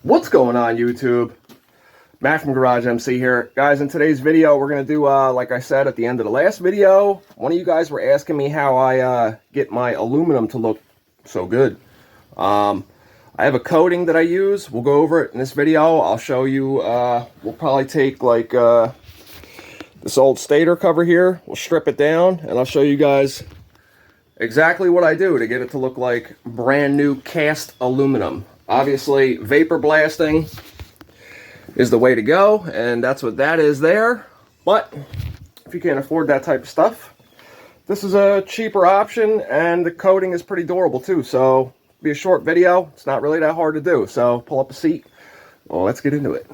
What's going on, YouTube? Matt from GarageMC here. Guys, in today's video, we're going to do, like I said at the end of the last video, one of you guys were asking me how I get my aluminum to look so good. I have a coating that I use. We'll go over it in this video. I'll show you, we'll probably take like this old stator cover here. We'll strip it down, and I'll show you guys exactly what I do to get it to look like brand new cast aluminum. Obviously, vapor blasting is the way to go, and that's what that is there. But if you can't afford that type of stuff, this is a cheaper option, and the coating is pretty durable too. So it'll be a short video. It's not really that hard to do. So pull up a seat. Well, let's get into it.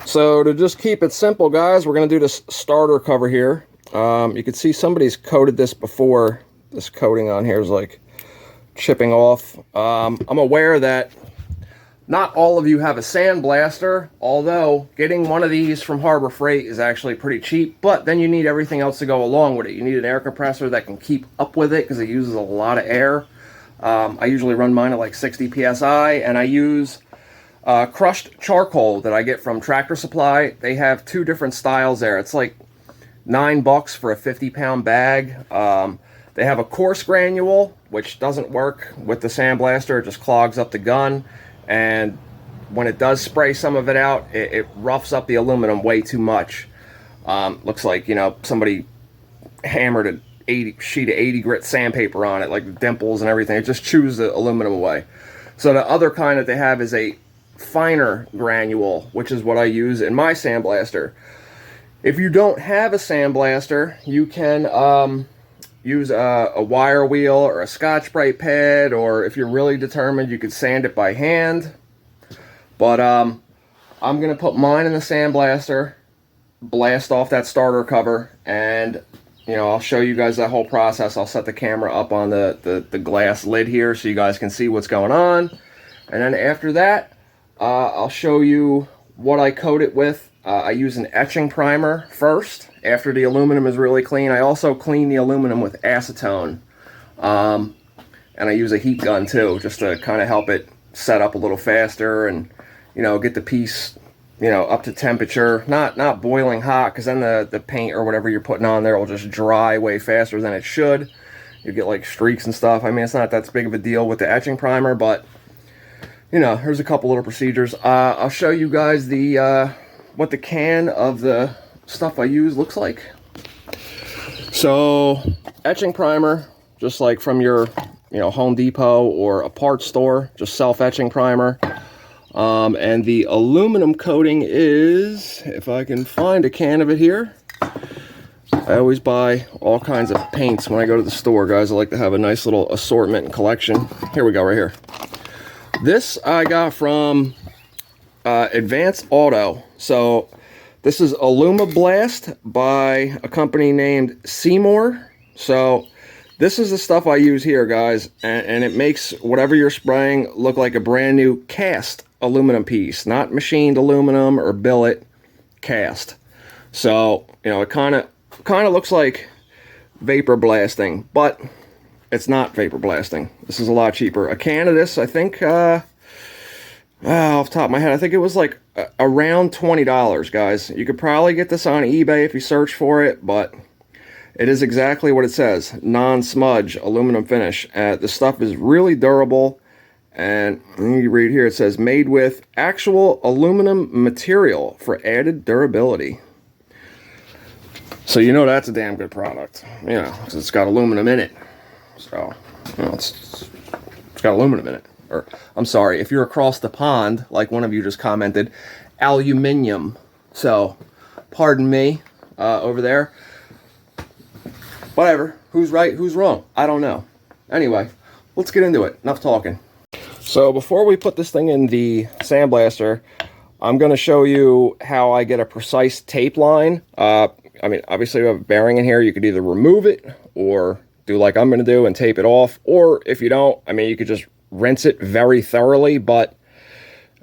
So to just keep it simple, guys, we're going to do this starter cover here. You can see somebody's coated this before. This coating on here is like chipping off. I'm aware that not all of you have a sandblaster, although getting one of these from Harbor Freight is actually pretty cheap, but then you need everything else to go along with it. You need an air compressor that can keep up with it because it uses a lot of air. I usually run mine at like 60 psi, and I use crushed charcoal that I get from Tractor Supply. They have two different styles there. It's like $9 for a 50-pound bag. They have a coarse granule, which doesn't work with the sandblaster. It just clogs up the gun, and when it does spray some of it out, it roughs up the aluminum way too much. Looks like, you know, somebody hammered a sheet of 80 grit sandpaper on it, like the dimples and everything. It just chews the aluminum away. So the other kind that they have is a finer granule, which is what I use in my sandblaster. If you don't have a sandblaster, you can use a wire wheel or a Scotch-Brite pad, or if you're really determined, you could sand it by hand. But I'm going to put mine in the sandblaster, blast off that starter cover, and you know, I'll show you guys that whole process. I'll set the camera up on the glass lid here so you guys can see what's going on. And then after that, I'll show you what I coat it with. I use an etching primer first after the aluminum is really clean. I also clean the aluminum with acetone, and I use a heat gun too, just to kind of help it set up a little faster and, you know, get the piece, you know, up to temperature. Not boiling hot, because then the paint or whatever you're putting on there will just dry way faster than it should. You get like streaks and stuff. I mean, it's not that big of a deal with the etching primer, but you know, here's a couple little procedures. I'll show you guys the what the can of the stuff I use looks like. So, etching primer, just like from your, you know, Home Depot or a parts store, just self-etching primer. And the aluminum coating is, if I can find a can of it here. I always buy all kinds of paints when I go to the store, guys. I like to have a nice little assortment and collection. Here we go, right here. This I got from Advanced Auto. So this is Alumablast by a company named Seymour. So this is the stuff I use here, guys, and it makes whatever you're spraying look like a brand new cast aluminum piece, not machined aluminum or billet, cast. So, you know, it kind of looks like vapor blasting, but it's not vapor blasting. This is a lot cheaper. A can of this, I think, off the top of my head, I think it was like around $20, guys. You could probably get this on eBay if you search for it, but it is exactly what it says. Non-smudge aluminum finish. The stuff is really durable, and you read here, it says made with actual aluminum material for added durability. So you know that's a damn good product, you know, because it's got aluminum in it. So, you know, it's got aluminum in it. Or, I'm sorry, if you're across the pond, like one of you just commented, aluminium. So, pardon me, over there. Whatever. Who's right, who's wrong? I don't know. Anyway, let's get into it. Enough talking. So, before we put this thing in the sandblaster, I'm going to show you how I get a precise tape line. I mean, obviously we have a bearing in here. You could either remove it or do like I'm going to do and tape it off. Or if you don't, I mean, you could just rinse it very thoroughly. But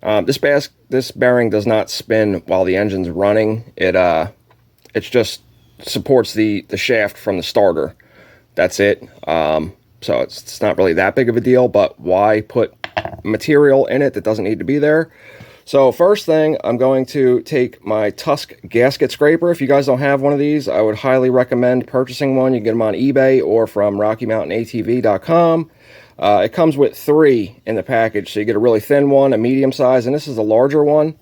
this bearing does not spin while the engine's running. It's just supports the shaft from the starter. That's it. so it's not really that big of a deal, but why put material in it that doesn't need to be there? So first thing, I'm going to take my Tusk gasket scraper. If you guys don't have one of these, I would highly recommend purchasing one. You can get them on eBay or from RockyMountainATV.com. It comes with 3 in the package, so you get a really thin one, a medium size, and this is a larger one.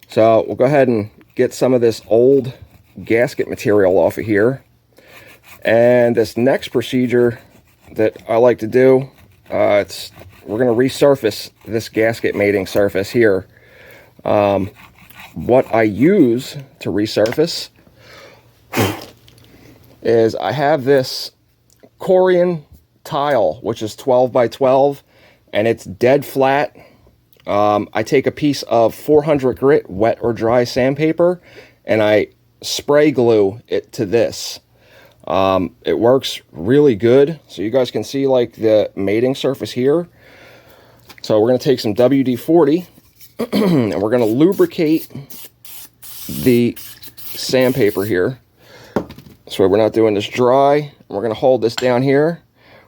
So we'll go ahead and get some of this old gasket material off of here. And this next procedure that I like to do, we're going to resurface this gasket mating surface here. What I use to resurface is I have this Corian tile, which is 12 by 12, and it's dead flat. I take a piece of 400 grit wet or dry sandpaper and I spray glue it to this. It works really good. So you guys can see like the mating surface here. So we're going to take some WD-40 and we're going to lubricate the sandpaper here. So we're not doing this dry. We're going to hold this down here.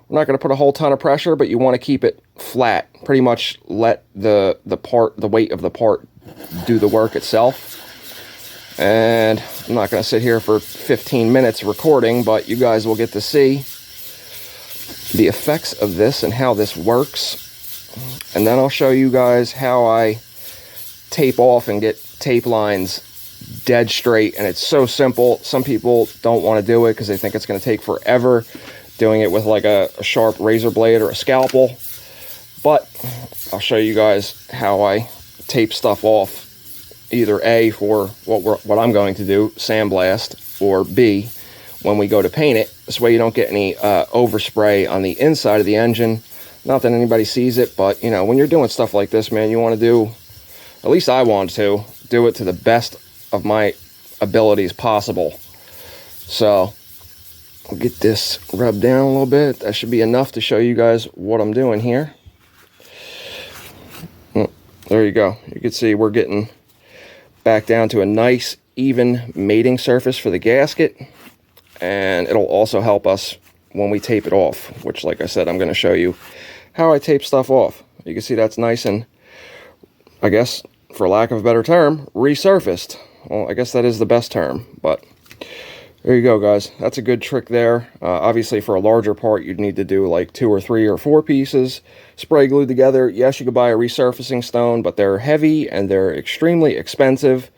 We're not going to put a whole ton of pressure, but you want to keep it flat. Pretty much let the weight of the part do the work itself. And I'm not going to sit here for 15 minutes recording, but you guys will get to see the effects of this and how this works. And then I'll show you guys how I tape off and get tape lines dead straight. And it's so simple. Some people don't want to do it because they think it's going to take forever doing it with like a sharp razor blade or a scalpel. But I'll show you guys how I tape stuff off. Either A, for what I'm going to do, sandblast, or B, when we go to paint it. This way you don't get any overspray on the inside of the engine. Not that anybody sees it, but you know, when you're doing stuff like this, man, you want to do, at least I want to, do it to the best of my abilities possible. So I'll get this rubbed down a little bit. That should be enough to show you guys what I'm doing here. There you go. You can see we're getting back down to a nice even mating surface for the gasket, and it'll also help us when we tape it off, which, like I said, I'm going to show you how I tape stuff off. You can see that's nice and, I guess, for lack of a better term, resurfaced. Well, I guess that is the best term, but there you go, guys. That's a good trick there. Obviously, for a larger part, you'd need to do like 2 or 3 or 4 pieces, spray glued together. Yes, you could buy a resurfacing stone, but they're heavy and they're extremely expensive.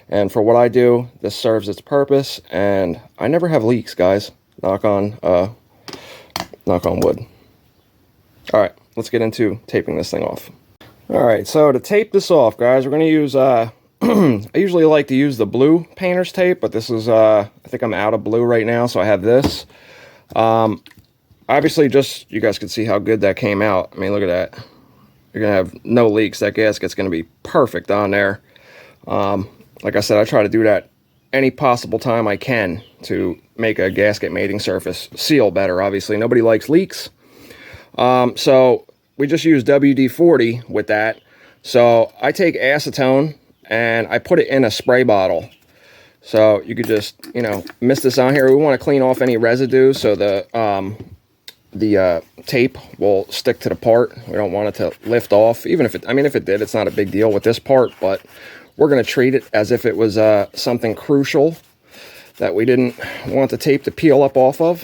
And for what I do, this serves its purpose. And I never have leaks, guys. Knock on wood. All right, let's get into taping this thing off. All right, so to tape this off, guys, we're going to use I usually like to use the blue painter's tape, but this is, I think I'm out of blue right now, so I have this. Obviously, just, you guys can see how good that came out. I mean, look at that. You're going to have no leaks. That gasket's going to be perfect on there. Like I said, I try to do that any possible time I can to make a gasket mating surface seal better. Obviously, nobody likes leaks. So we just use WD-40 with that. So I take acetone and I put it in a spray bottle. So you could just, you know, mist this on here. We want to clean off any residue so the tape will stick to the part. We don't want it to lift off. Even if it, I mean, if it did, it's not a big deal with this part, but we're going to treat it as if it was something crucial that we didn't want the tape to peel up off of.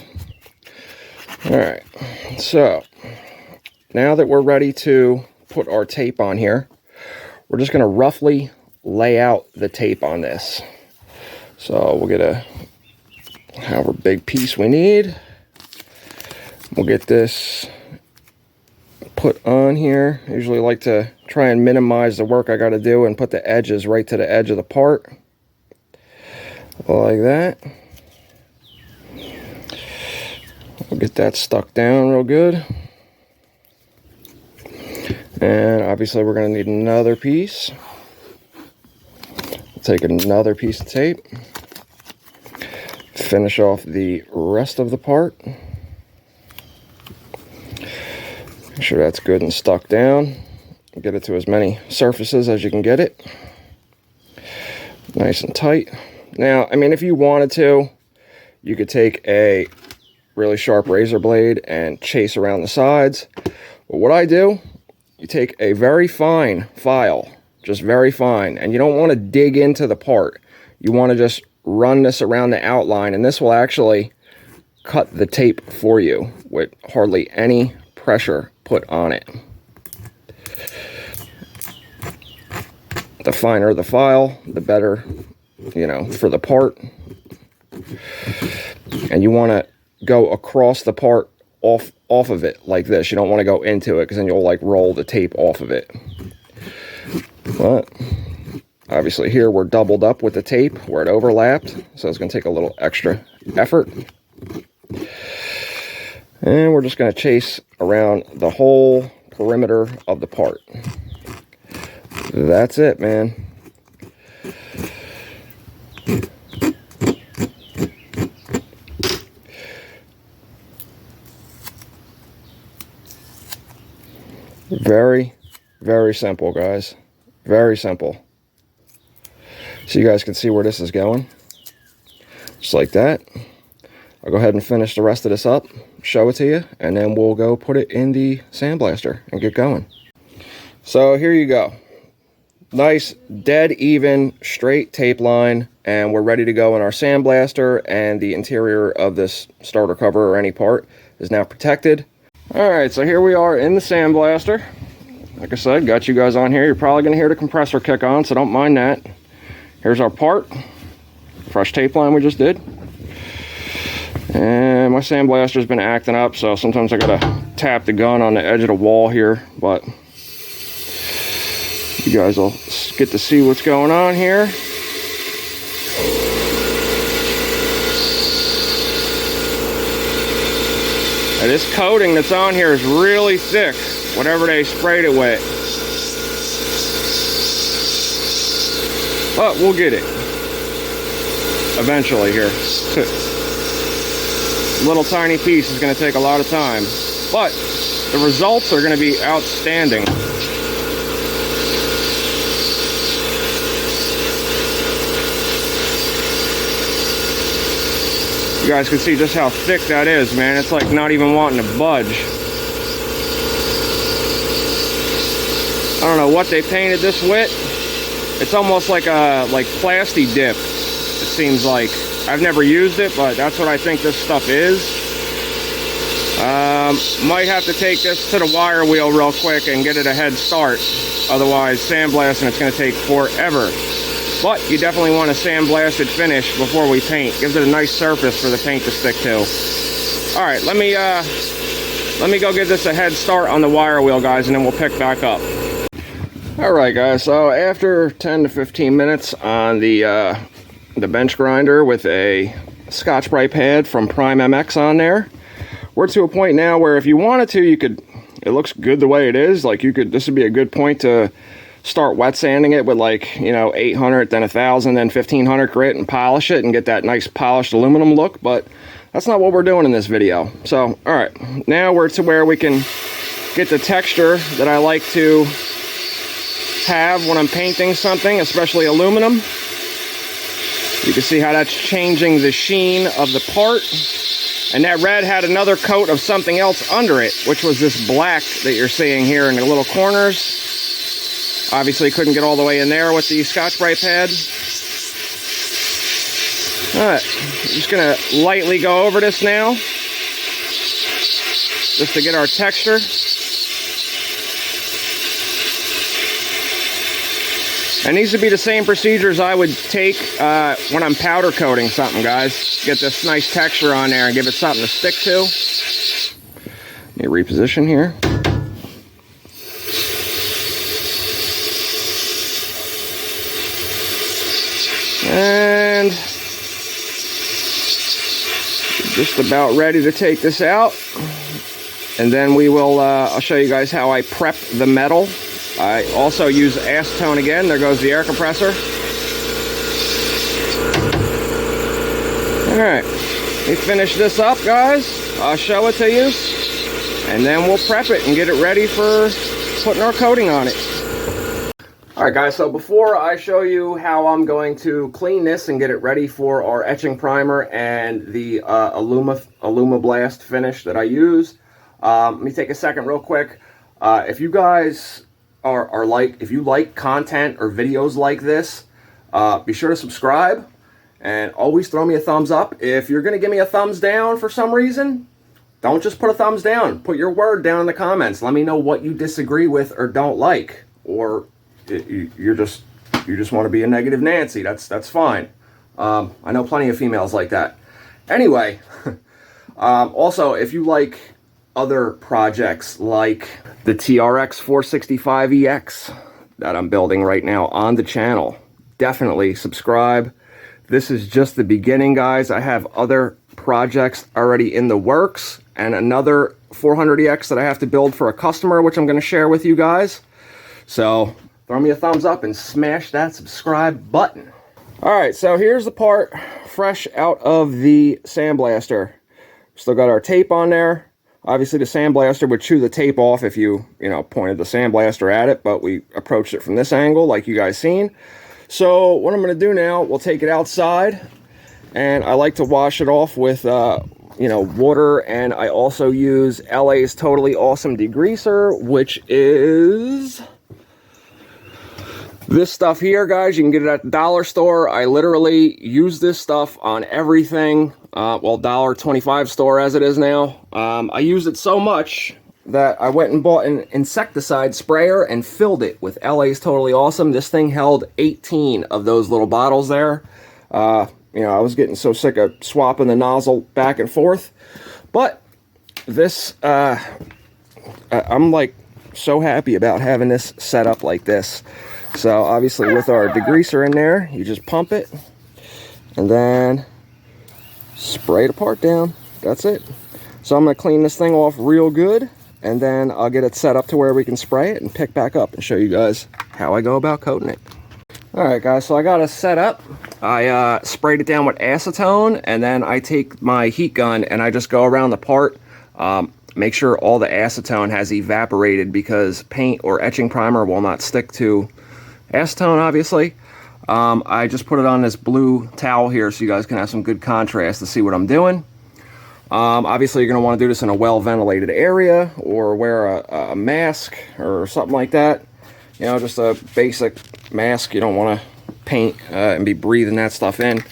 All right, so now that we're ready to put our tape on here, we're just going to roughly lay out the tape on this. So we'll get a however big piece we need. We'll get this put on here. I usually like to try and minimize the work I got to do and put the edges right to the edge of the part. Like that. We'll get that stuck down real good. And obviously we're going to need another piece. Take another piece of tape, finish off the rest of the part. Make sure that's good and stuck down. Get it to as many surfaces as you can get it. Nice and tight. Now, I mean, if you wanted to, you could take a really sharp razor blade and chase around the sides. But what I do, you take a very fine file, just very fine, and you don't want to dig into the part. You want to just run this around the outline, and this will actually cut the tape for you with hardly any pressure put on it. The finer the file, the better, you know, for the part. And you want to go across the part off of it like this. You don't want to go into it, because then you'll like roll the tape off of it. But obviously here we're doubled up with the tape where it overlapped, so it's going to take a little extra effort. And we're just going to chase around the whole perimeter of the part. That's it, man. Very, very simple, guys. Very simple. So you guys can see where this is going. Just like that. I'll go ahead and finish the rest of this up, show it to you, and then we'll go put it in the sandblaster and get going. So here you go. Nice, dead even, straight tape line, and we're ready to go in our sandblaster, and the interior of this starter cover or any part is now protected. Alright, so here we are in the sandblaster. Like I said, got you guys on here. You're probably going to hear the compressor kick on, so don't mind that. Here's our part. Fresh tape line we just did. And my sandblaster's been acting up, so sometimes I gotta tap the gun on the edge of the wall here, but you guys will get to see what's going on here. And this coating that's on here is really thick, whatever they sprayed it with. But we'll get it eventually here. Little tiny piece is going to take a lot of time, but the results are going to be outstanding. You guys can see just how thick that is, man. It's like not even wanting to budge. I don't know what they painted this with. It's almost like a plasti dip, it seems like. I've never used it, but that's what I think this stuff is. Might have to take this to the wire wheel real quick and get it a head start. Otherwise, sandblasting it's going to take forever. But you definitely want a sandblasted finish before we paint. Gives it a nice surface for the paint to stick to. All right, let me go give this a head start on the wire wheel, guys, and then we'll pick back up. All right, guys. So after 10 to 15 minutes on the bench grinder with a Scotch-Brite pad from Prime MX on there, we're to a point now where if you wanted to, you could. It looks good the way it is. Like you could. This would be a good point to start wet sanding it with, like, you know, 800, then 1000, then 1500 grit, and polish it and get that nice polished aluminum look. But that's not what we're doing in this video. So all right, now we're to where we can get the texture that I like to have when I'm painting something, especially aluminum. You can see how that's changing the sheen of the part. And that red had another coat of something else under it, which was this black that you're seeing here in the little corners. Obviously couldn't get all the way in there with the Scotch-Brite pad. Alright, I'm just going to lightly go over this now, just to get our texture. And these would be the same procedures I would take when I'm powder coating something, guys. Get this nice texture on there and give it something to stick to. Let me reposition here. And just about ready to take this out. And then we will, I'll show you guys how I prep the metal. I also use acetone again. There goes the air compressor. Alright, we finish this up, guys. I'll show it to you. And then we'll prep it and get it ready for putting our coating on it. Alright guys, so before I show you how I'm going to clean this and get it ready for our etching primer and the Alumablast finish that I use, let me take a second real quick. If you guys if you like content or videos like this, be sure to subscribe and always throw me a thumbs up. If you're going to give me a thumbs down for some reason, don't just put a thumbs down. Put your word down in the comments. Let me know what you disagree with or don't like, or you just want to be a negative Nancy. That's fine. I know plenty of females like that. Anyway, also if you like other projects like the TRX 465EX that I'm building right now on the channel, definitely subscribe. This is just the beginning, guys. I have other projects already in the works and another 400EX that I have to build for a customer, which I'm going to share with you guys. So throw me a thumbs up and smash that subscribe button. Alright, so here's the part fresh out of the sandblaster. Still got our tape on there. Obviously the sandblaster would chew the tape off if you pointed the sandblaster at it, but we approached it from this angle like you guys seen. So what I'm going to do now, we'll take it outside, and I like to wash it off with water, and I also use LA's Totally Awesome degreaser, which is this stuff here, guys. You can get it at the dollar store. I literally use this stuff on everything. Well, $1.25 store as it is now. I use it so much that I went and bought an insecticide sprayer and filled it with LA's Totally Awesome. This thing held 18 of those little bottles there. I was getting so sick of swapping the nozzle back and forth. But this, I'm like so happy about having this set up like this. So obviously with our degreaser in there, you just pump it and then spray the part down. That's it. So I'm going to clean this thing off real good, and then I'll get it set up to where we can spray it and pick back up and show you guys how I go about coating it. Alright guys, so I got it set up. I sprayed it down with acetone, and then I take my heat gun and I just go around the part. Make sure all the acetone has evaporated, because paint or etching primer will not stick to acetone, obviously. I just put it on this blue towel here so you guys can have some good contrast to see what I'm doing. Obviously you're going to want to do this in a well-ventilated area, or wear a mask or something like that. Just a basic mask. You don't want to paint and be breathing that stuff in.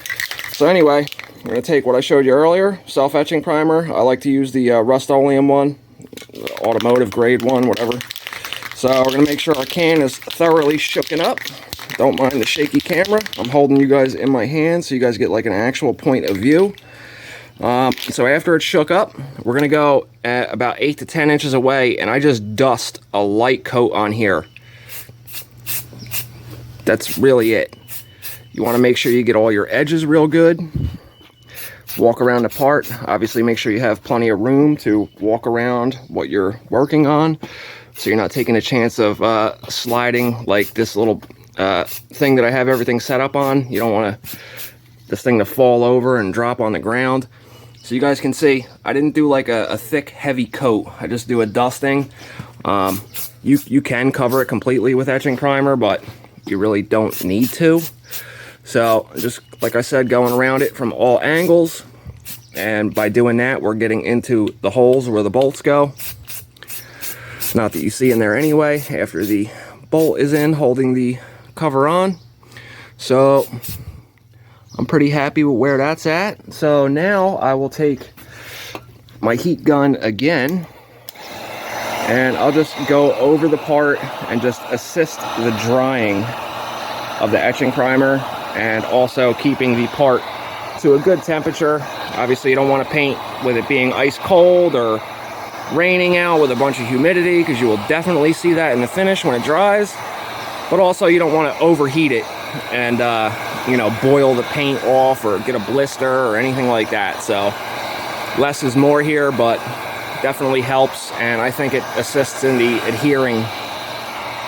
So anyway, I'm going to take what I showed you earlier, self-etching primer. I like to use the Rust-Oleum one, the automotive grade one, whatever. So we're going to make sure our can is thoroughly shooken up. Don't mind the shaky camera. I'm holding you guys in my hand so you guys get like an actual point of view. So after it's shook up, we're going to go at about 8 to 10 inches away, and I just dust a light coat on here. That's really it. You want to make sure you get all your edges real good. Walk around the part. Obviously make sure you have plenty of room to walk around what you're working on, so you're not taking a chance of sliding like this little thing that I have everything set up on. You don't want this thing to fall over and drop on the ground. So you guys can see, I didn't do like a thick, heavy coat. I just do a dusting. You can cover it completely with etching primer, but you really don't need to. So just like I said, going around it from all angles, and by doing that we're getting into the holes where the bolts go. Not that you see in there anyway after the bolt is in holding the cover on. So I'm pretty happy with where that's at. So now I will take my heat gun again, and I'll just go over the part and just assist the drying of the etching primer, and also keeping the part to a good temperature. Obviously you don't want to paint with it being ice cold or raining out with a bunch of humidity, because you will definitely see that in the finish when it dries. But also you don't want to overheat it and boil the paint off or get a blister or anything like that. So less is more here, but definitely helps, and I think it assists in the adhering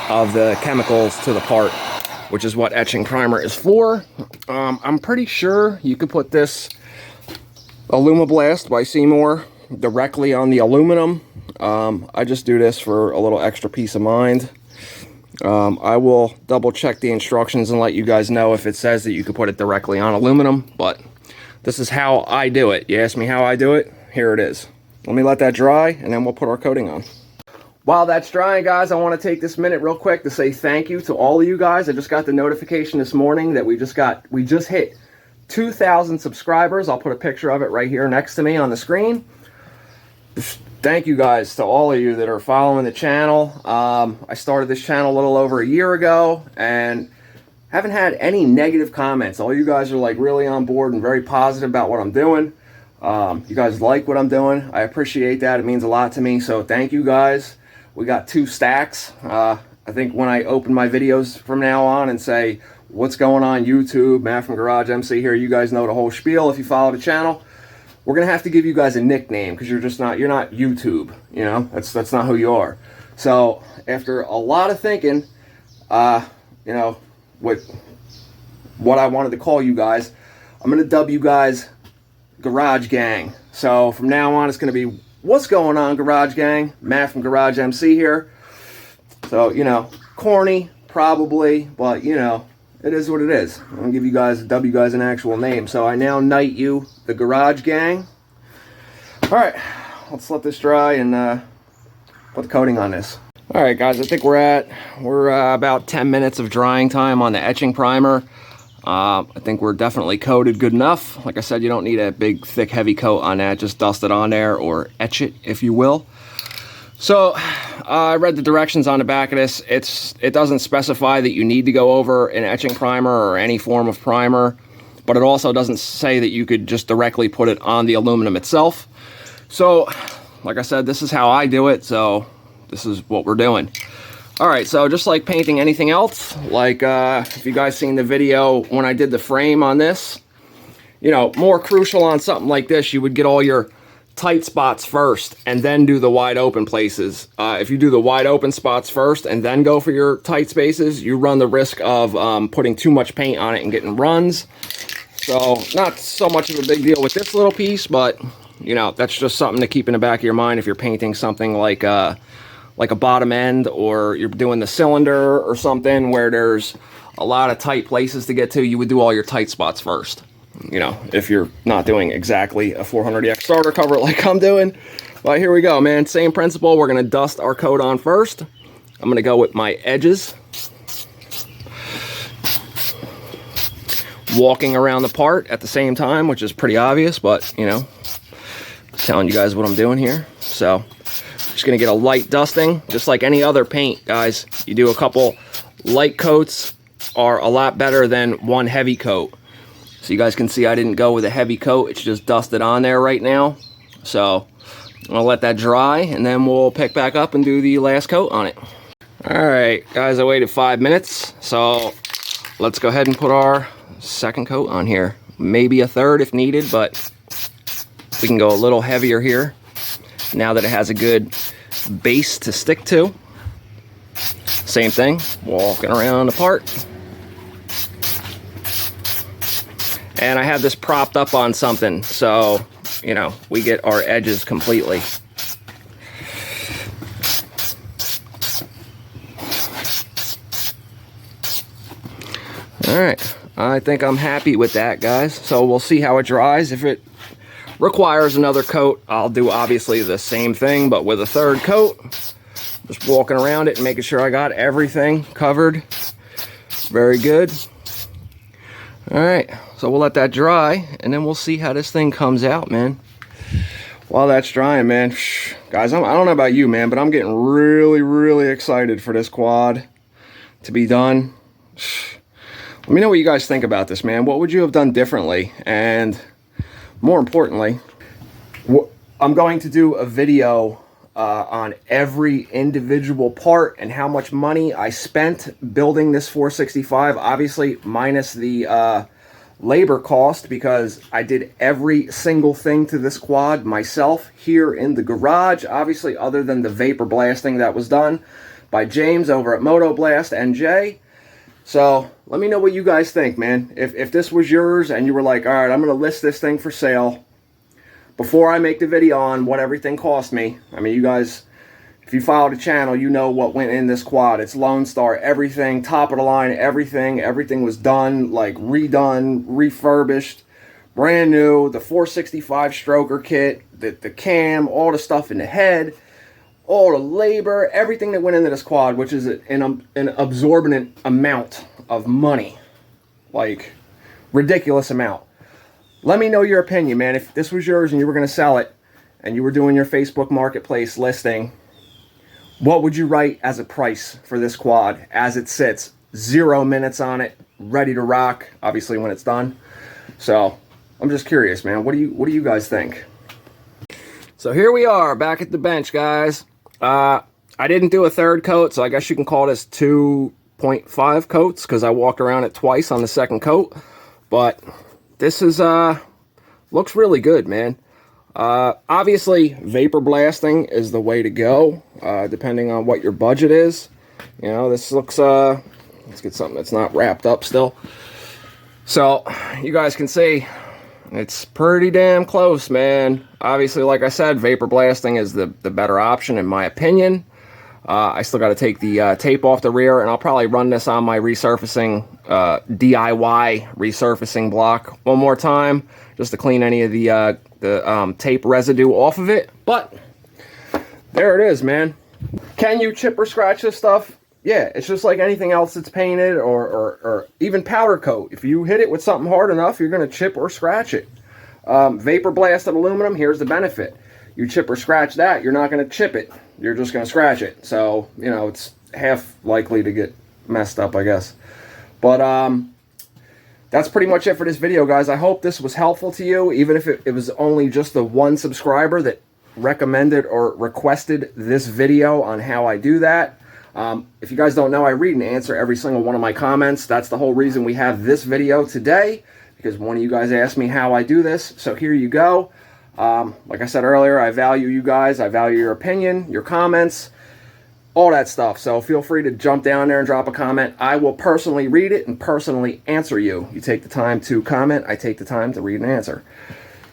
of the chemicals to the part, which is what etching primer is for. I'm pretty sure you could put this Alumablast by Seymour directly on the aluminum. I just do this for a little extra peace of mind. I will double check the instructions and let you guys know if it says that you could put it directly on aluminum, but this is how I do it. You ask me how I do it, here it is. Let me let that dry and then we'll put our coating on. While that's drying, guys, I want to take this minute real quick to say thank you to all of you guys. I just got the notification this morning that we just hit 2,000 subscribers. I'll put a picture of it right here next to me on the screen. Thank you guys to all of you that are following the channel. I started this channel a little over a year ago and haven't had any negative comments. All you guys are like really on board and very positive about what I'm doing. You guys like what I'm doing. I appreciate that. It means a lot to me. So thank you guys. We got 2 stacks. I think when I open my videos from now on and say, what's going on YouTube, Matt from GarageMC here, you guys know the whole spiel if you follow the channel. We're going to have to give you guys a nickname because you're not YouTube, you know, that's not who you are. So after a lot of thinking, you know, what I wanted to call you guys, I'm going to dub you guys Garage Gang. So from now on, it's going to be, what's going on, Garage Gang? Matt from GarageMC here. So, you know, corny, probably, but, you know, it is what it is. I'm going to give you guys, dub you guys an actual name. So I now knight you the Garage Gang. All right, let's let this dry and put the coating on this. All right, guys, I think we're about 10 minutes of drying time on the etching primer. I think we're definitely coated good enough. Like I said, you don't need a big, thick, heavy coat on that. Just dust it on there or etch it, if you will. So I read the directions on the back of this. It doesn't specify that you need to go over an etching primer or any form of primer, but it also doesn't say that you could just directly put it on the aluminum itself. So, like I said, this is how I do it, so this is what we're doing. All right, so just like painting anything else, like if you guys seen the video when I did the frame on this, you know, more crucial on something like this, you would get all your tight spots first and then do the wide open places. If you do the wide open spots first and then go for your tight spaces, you run the risk of putting too much paint on it and getting runs. So not so much of a big deal with this little piece, but you know, that's just something to keep in the back of your mind if you're painting something like a bottom end, or you're doing the cylinder or something where there's a lot of tight places to get to. You would do all your tight spots first. You know, if you're not doing exactly a 400EX starter cover like I'm doing. But here we go, man. Same principle. We're going to dust our coat on first. I'm going to go with my edges. Walking around the part at the same time, which is pretty obvious, but, you know, telling you guys what I'm doing here. So, just going to get a light dusting, just like any other paint, guys. You do a couple light coats are a lot better than one heavy coat. So you guys can see I didn't go with a heavy coat. It's just dusted on there right now. So I'll let that dry and then we'll pick back up and do the last coat on it. All right, guys, I waited 5 minutes. So let's go ahead and put our second coat on here. Maybe a third if needed, but we can go a little heavier here now that it has a good base to stick to. Same thing, walking around the part. And I have this propped up on something, so, you know, we get our edges completely. All right, I think I'm happy with that, guys. So we'll see how it dries. If it requires another coat, I'll do obviously the same thing, but with a third coat. Just walking around it and making sure I got everything covered. Very good. All right, so we'll let that dry, and then we'll see how this thing comes out, man. While that's drying, man, guys, I don't know about you, man, but I'm getting really, really excited for this quad to be done. Let me know what you guys think about this, man. What would you have done differently? And more importantly, I'm going to do a video on every individual part and how much money I spent building this 465, obviously minus the labor cost, because I did every single thing to this quad myself here in the garage, obviously other than the vapor blasting that was done by James over at Moto Blast NJ. So let me know what you guys think, man. If this was yours and you were like, all right, I'm going to list this thing for sale before I make the video on what everything cost me. I mean, you guys If you follow the channel, you know what went in this quad. It's Lone Star, everything, top of the line, everything. Everything was done, like redone, refurbished, brand new. The 465 stroker kit, the cam, all the stuff in the head, all the labor, everything that went into this quad, which is an absorbent amount of money. Like, ridiculous amount. Let me know your opinion, man. If this was yours and you were going to sell it, and you were doing your Facebook Marketplace listing, what would you write as a price for this quad as it sits? 0 minutes on it, ready to rock, obviously when it's done. So I'm just curious, man. What do you guys think? So here we are back at the bench, guys. I didn't do a third coat, so I guess you can call this 2.5 coats because I walked around it twice on the second coat. But this is looks really good, man. Obviously, vapor blasting is the way to go, depending on what your budget is. You know, this looks, let's get something that's not wrapped up still. So, you guys can see, it's pretty damn close, man. Obviously, like I said, vapor blasting is the better option, in my opinion. I still got to take the tape off the rear, and I'll probably run this on my resurfacing, DIY resurfacing block one more time, just to clean any of the tape residue off of it. But there it is, man. Can you chip or scratch this stuff? Yeah, it's just like anything else that's painted or even powder coat. If you hit it with something hard enough, you're going to chip or scratch it. Vapor blasted aluminum, here's the benefit. You chip or scratch that, you're not going to chip it. You're just going to scratch it. So, you know, it's half likely to get messed up, I guess. But that's pretty much it for this video, guys. I hope this was helpful to you, even if it was only just the one subscriber that recommended or requested this video on how I do that. If you guys don't know, I read and answer every single one of my comments. That's the whole reason we have this video today, because one of you guys asked me how I do this. So here you go. Like I said earlier, I value you guys. I value your opinion, your comments, all that stuff. So feel free to jump down there and drop a comment. I will personally read it and personally answer you. You take the time to comment, I take the time to read and answer.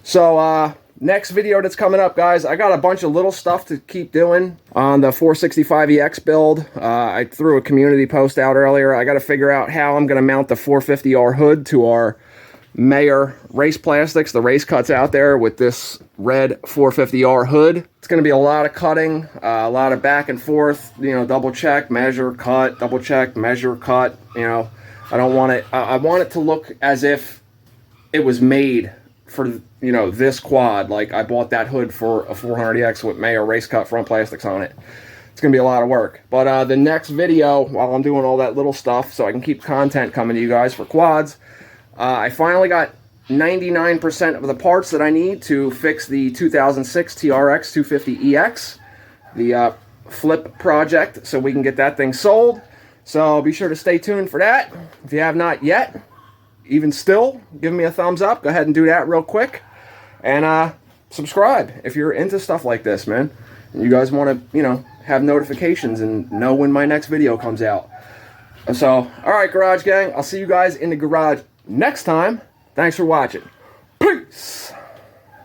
So next video that's coming up, guys, I got a bunch of little stuff to keep doing on the 465EX build. I threw a community post out earlier. I got to figure out how I'm going to mount the 450R hood to our Mayer race plastics, the race cuts out there with this red 450R hood. It's going to be a lot of cutting, a lot of back and forth, you know, double check, measure, cut, double check, measure, cut. You know, I don't want it, I want it to look as if it was made for, you know, this quad. Like I bought that hood for a 400EX with Mayer race cut front plastics on it. It's going to be a lot of work. But the next video, while I'm doing all that little stuff so I can keep content coming to you guys for quads, I finally got 99% of the parts that I need to fix the 2006 TRX 250EX, the flip project, so we can get that thing sold. So be sure to stay tuned for that. If you have not yet, even still, give me a thumbs up. Go ahead and do that real quick. And subscribe if you're into stuff like this, man. And you guys want to, you know, have notifications and know when my next video comes out. So, alright, Garage Gang, I'll see you guys in the garage next time. Thanks for watching. Peace!